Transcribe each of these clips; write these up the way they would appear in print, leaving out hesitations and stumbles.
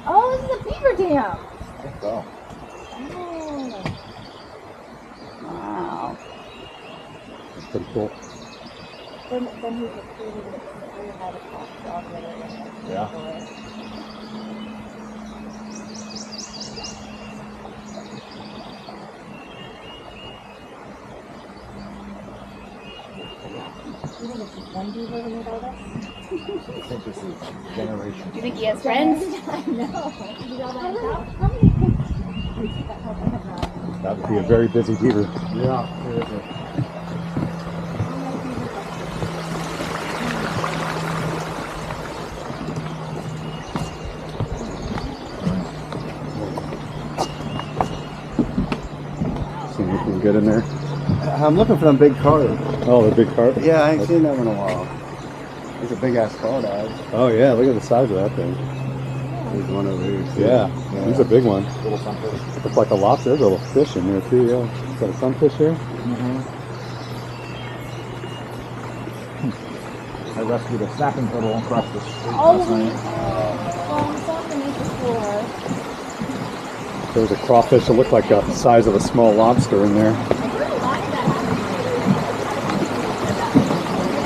Oh, this is a beaver dam. I think so. Oh. Wow. That's pretty cool. Then he recruited it and we had a top dog with it. Yeah. Do you think it's just one beaver who made all this? I think this is generation. Do you think he has friends? I know. How many pigs That would be a very busy beaver. Yeah, it is. See if we can get in there. I'm looking for them big cars. Oh, the big cart? Yeah, I ain't seen them in a while. There's a big ass car, Dad. Oh, yeah, look at the size of that thing. There's one over here. Too. Yeah, he's a big one. Little sunfish. Looks like a lobster. There's a little fish in there, too, yeah. Is that a sunfish here? I rescued a snapping turtle across the street Oh, last night. well, we saw them before. There was a crawfish that looked like the size of a small lobster in there. It's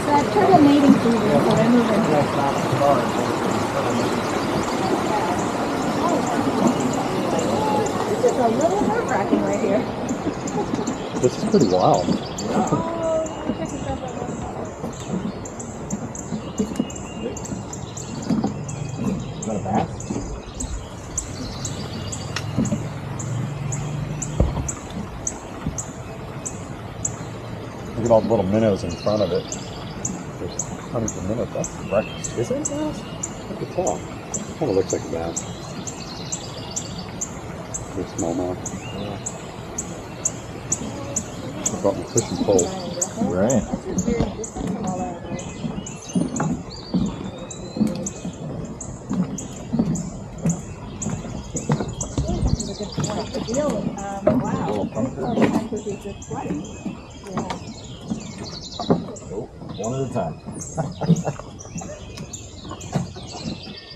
that turtle mating season, so they're moving. This is a little nerve-wracking right here. This is pretty wild. Oh, check this out. Is that a bass? Look at all the little minnows in front of it. There's hundreds of minnows. That's breakfast. Is it a bass? I can tell. It kind of looks like a bass. Very smallmouth. Yeah. I brought my fishing pole. Right. That's just very different from all that. Wow. Oh, one at a time.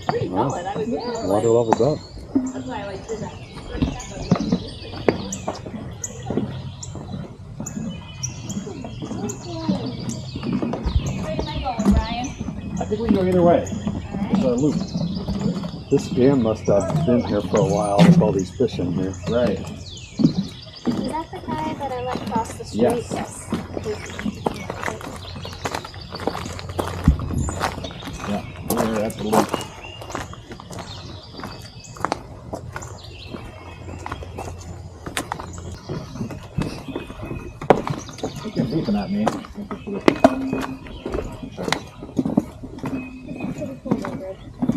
Pretty solid. I was Water level's up. That's why I like did that. Where am I going, Brian? I think we can go either way. It's a loop. This dam must have been here for a while with all these fish in here. Right. Is that the guy that I let cross the street? Yes. Yeah, here, that's the loop. You can beeping at me.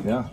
Yeah.